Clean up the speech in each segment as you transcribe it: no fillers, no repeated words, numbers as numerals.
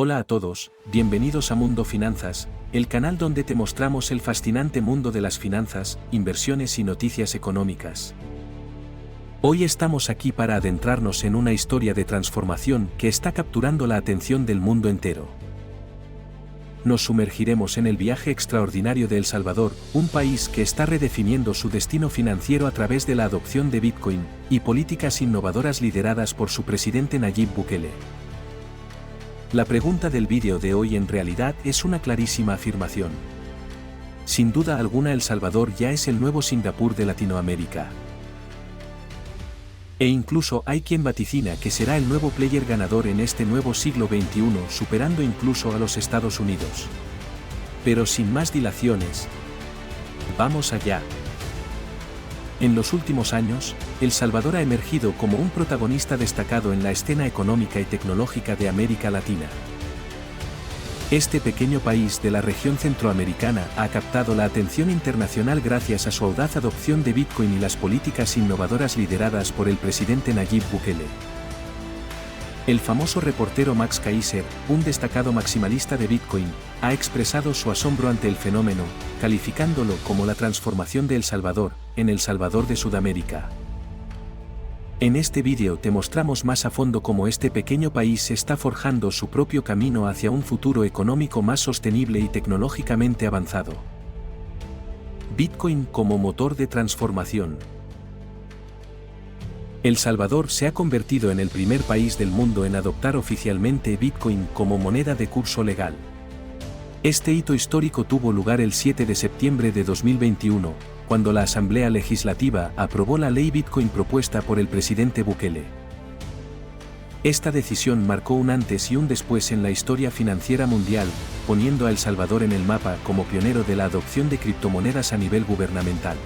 Hola a todos, bienvenidos a Mundo Finanzas, el canal donde te mostramos el fascinante mundo de las finanzas, inversiones y noticias económicas. Hoy estamos aquí para adentrarnos en una historia de transformación que está capturando la atención del mundo entero. Nos sumergiremos en el viaje extraordinario de El Salvador, un país que está redefiniendo su destino financiero a través de la adopción de Bitcoin y políticas innovadoras lideradas por su presidente Nayib Bukele. La pregunta del vídeo de hoy en realidad es una clarísima afirmación. Sin duda alguna El Salvador ya es el nuevo Singapur de Latinoamérica. E incluso hay quien vaticina que será el nuevo player ganador en este nuevo siglo XXI, superando incluso a los Estados Unidos. Pero sin más dilaciones, vamos allá. En los últimos años, El Salvador ha emergido como un protagonista destacado en la escena económica y tecnológica de América Latina. Este pequeño país de la región centroamericana ha captado la atención internacional gracias a su audaz adopción de Bitcoin y las políticas innovadoras lideradas por el presidente Nayib Bukele. El famoso reportero Max Keiser, un destacado maximalista de Bitcoin, ha expresado su asombro ante el fenómeno, calificándolo como la transformación de El Salvador, en El Salvador de Sudamérica. En este vídeo te mostramos más a fondo cómo este pequeño país está forjando su propio camino hacia un futuro económico más sostenible y tecnológicamente avanzado. Bitcoin como motor de transformación. El Salvador se ha convertido en el primer país del mundo en adoptar oficialmente Bitcoin como moneda de curso legal. Este hito histórico tuvo lugar el 7 de septiembre de 2021, cuando la Asamblea Legislativa aprobó la ley Bitcoin propuesta por el presidente Bukele. Esta decisión marcó un antes y un después en la historia financiera mundial, poniendo a El Salvador en el mapa como pionero de la adopción de criptomonedas a nivel gubernamental.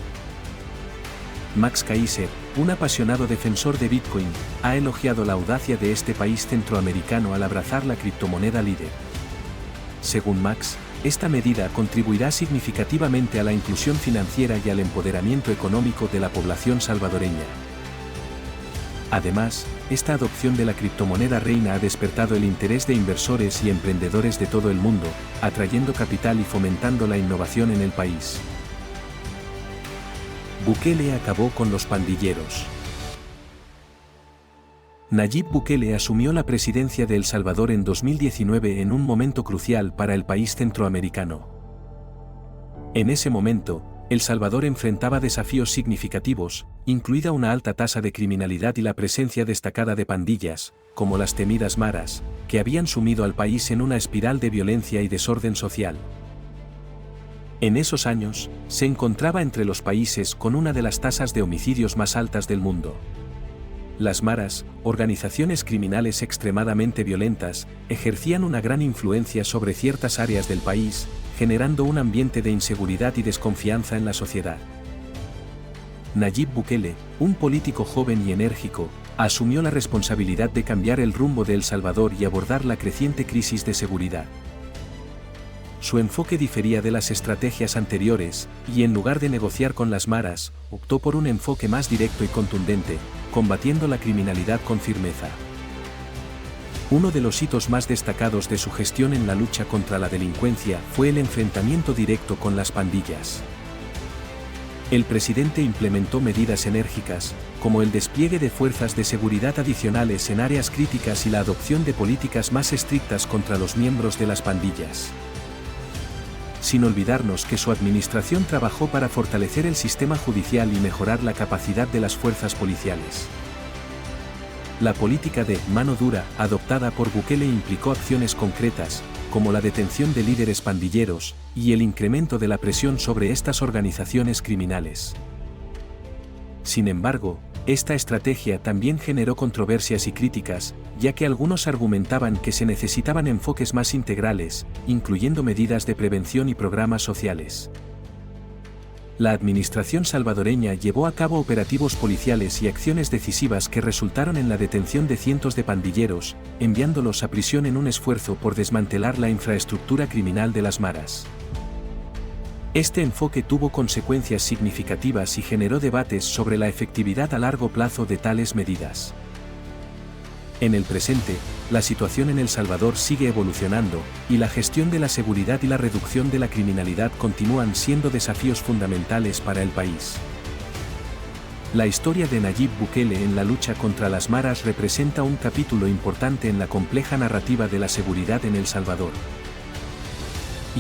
Max Keiser, un apasionado defensor de Bitcoin, ha elogiado la audacia de este país centroamericano al abrazar la criptomoneda líder. Según Max, esta medida contribuirá significativamente a la inclusión financiera y al empoderamiento económico de la población salvadoreña. Además, esta adopción de la criptomoneda reina ha despertado el interés de inversores y emprendedores de todo el mundo, atrayendo capital y fomentando la innovación en el país. Bukele acabó con los pandilleros. Nayib Bukele asumió la presidencia de El Salvador en 2019 en un momento crucial para el país centroamericano. En ese momento, El Salvador enfrentaba desafíos significativos, incluida una alta tasa de criminalidad y la presencia destacada de pandillas, como las temidas maras, que habían sumido al país en una espiral de violencia y desorden social. En esos años, se encontraba entre los países con una de las tasas de homicidios más altas del mundo. Las maras, organizaciones criminales extremadamente violentas, ejercían una gran influencia sobre ciertas áreas del país, generando un ambiente de inseguridad y desconfianza en la sociedad. Nayib Bukele, un político joven y enérgico, asumió la responsabilidad de cambiar el rumbo de El Salvador y abordar la creciente crisis de seguridad. Su enfoque difería de las estrategias anteriores, y en lugar de negociar con las maras, optó por un enfoque más directo y contundente, combatiendo la criminalidad con firmeza. Uno de los hitos más destacados de su gestión en la lucha contra la delincuencia fue el enfrentamiento directo con las pandillas. El presidente implementó medidas enérgicas, como el despliegue de fuerzas de seguridad adicionales en áreas críticas y la adopción de políticas más estrictas contra los miembros de las pandillas. Sin olvidarnos que su administración trabajó para fortalecer el sistema judicial y mejorar la capacidad de las fuerzas policiales. La política de mano dura adoptada por Bukele implicó acciones concretas, como la detención de líderes pandilleros, y el incremento de la presión sobre estas organizaciones criminales. Sin embargo, esta estrategia también generó controversias y críticas, ya que algunos argumentaban que se necesitaban enfoques más integrales, incluyendo medidas de prevención y programas sociales. La administración salvadoreña llevó a cabo operativos policiales y acciones decisivas que resultaron en la detención de cientos de pandilleros, enviándolos a prisión en un esfuerzo por desmantelar la infraestructura criminal de las maras. Este enfoque tuvo consecuencias significativas y generó debates sobre la efectividad a largo plazo de tales medidas. En el presente, la situación en El Salvador sigue evolucionando, y la gestión de la seguridad y la reducción de la criminalidad continúan siendo desafíos fundamentales para el país. La historia de Nayib Bukele en la lucha contra las maras representa un capítulo importante en la compleja narrativa de la seguridad en El Salvador.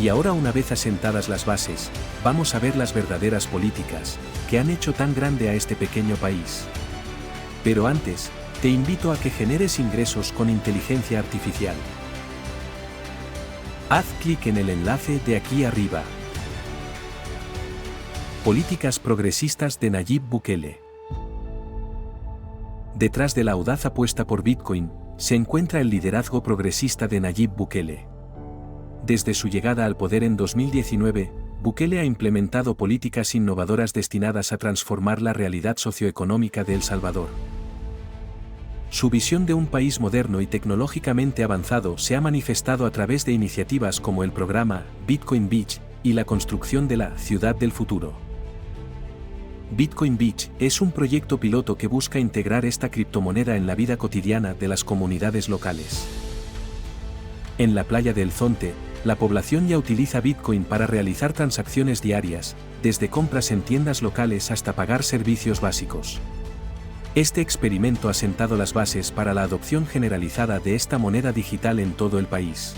Y ahora, una vez asentadas las bases, vamos a ver las verdaderas políticas que han hecho tan grande a este pequeño país. Pero antes, te invito a que generes ingresos con inteligencia artificial. Haz clic en el enlace de aquí arriba. Políticas progresistas de Nayib Bukele. Detrás de la audaz apuesta por Bitcoin, se encuentra el liderazgo progresista de Nayib Bukele. Desde su llegada al poder en 2019, Bukele ha implementado políticas innovadoras destinadas a transformar la realidad socioeconómica de El Salvador. Su visión de un país moderno y tecnológicamente avanzado se ha manifestado a través de iniciativas como el programa Bitcoin Beach y la construcción de la Ciudad del Futuro. Bitcoin Beach es un proyecto piloto que busca integrar esta criptomoneda en la vida cotidiana de las comunidades locales. En la playa de El Zonte, la población ya utiliza Bitcoin para realizar transacciones diarias, desde compras en tiendas locales hasta pagar servicios básicos. Este experimento ha sentado las bases para la adopción generalizada de esta moneda digital en todo el país.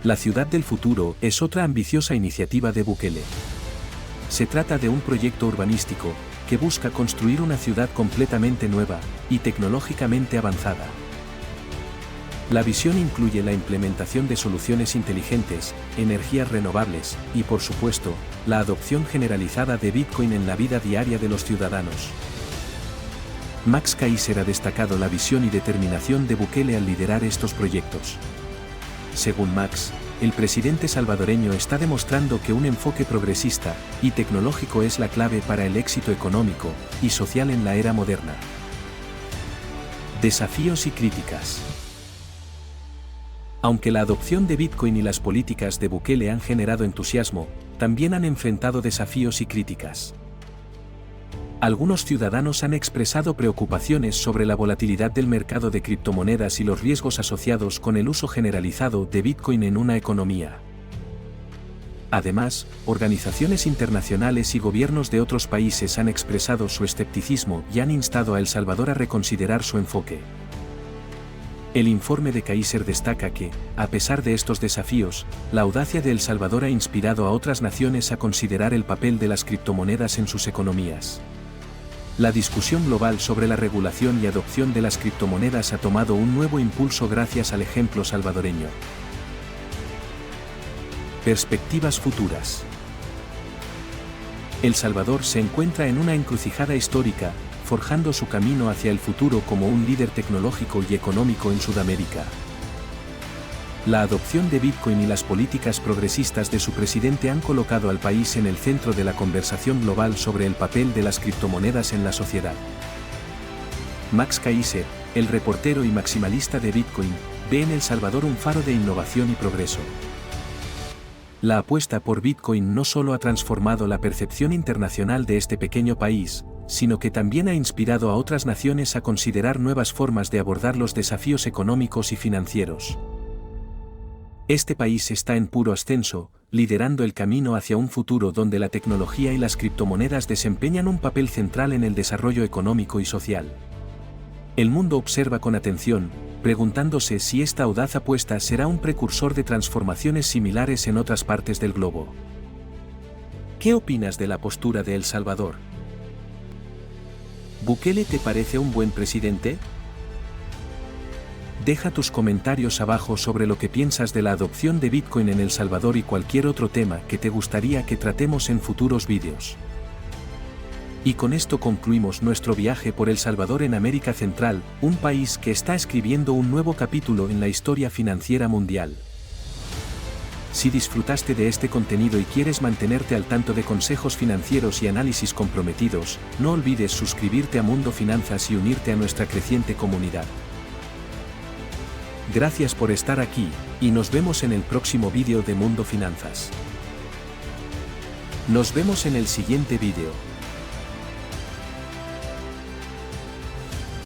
La Ciudad del Futuro es otra ambiciosa iniciativa de Bukele. Se trata de un proyecto urbanístico que busca construir una ciudad completamente nueva y tecnológicamente avanzada. La visión incluye la implementación de soluciones inteligentes, energías renovables y, por supuesto, la adopción generalizada de Bitcoin en la vida diaria de los ciudadanos. Max Kaiser ha destacado la visión y determinación de Bukele al liderar estos proyectos. Según Max, el presidente salvadoreño está demostrando que un enfoque progresista y tecnológico es la clave para el éxito económico y social en la era moderna. Desafíos y críticas. Aunque la adopción de Bitcoin y las políticas de Bukele han generado entusiasmo, también han enfrentado desafíos y críticas. Algunos ciudadanos han expresado preocupaciones sobre la volatilidad del mercado de criptomonedas y los riesgos asociados con el uso generalizado de Bitcoin en una economía. Además, organizaciones internacionales y gobiernos de otros países han expresado su escepticismo y han instado a El Salvador a reconsiderar su enfoque. El informe de Kaiser destaca que, a pesar de estos desafíos, la audacia de El Salvador ha inspirado a otras naciones a considerar el papel de las criptomonedas en sus economías. La discusión global sobre la regulación y adopción de las criptomonedas ha tomado un nuevo impulso gracias al ejemplo salvadoreño. Perspectivas futuras. El Salvador se encuentra en una encrucijada histórica, forjando su camino hacia el futuro como un líder tecnológico y económico en Sudamérica. La adopción de Bitcoin y las políticas progresistas de su presidente han colocado al país en el centro de la conversación global sobre el papel de las criptomonedas en la sociedad. Max Kaiser, el reportero y maximalista de Bitcoin, ve en El Salvador un faro de innovación y progreso. La apuesta por Bitcoin no solo ha transformado la percepción internacional de este pequeño país, sino que también ha inspirado a otras naciones a considerar nuevas formas de abordar los desafíos económicos y financieros. Este país está en puro ascenso, liderando el camino hacia un futuro donde la tecnología y las criptomonedas desempeñan un papel central en el desarrollo económico y social. El mundo observa con atención, preguntándose si esta audaz apuesta será un precursor de transformaciones similares en otras partes del globo. ¿Qué opinas de la postura de El Salvador? ¿Bukele te parece un buen presidente? Deja tus comentarios abajo sobre lo que piensas de la adopción de Bitcoin en El Salvador y cualquier otro tema que te gustaría que tratemos en futuros vídeos. Y con esto concluimos nuestro viaje por El Salvador en América Central, un país que está escribiendo un nuevo capítulo en la historia financiera mundial. Si disfrutaste de este contenido y quieres mantenerte al tanto de consejos financieros y análisis comprometidos, no olvides suscribirte a Mundo Finanzas y unirte a nuestra creciente comunidad. Gracias por estar aquí, y nos vemos en el próximo vídeo de Mundo Finanzas. Nos vemos en el siguiente vídeo.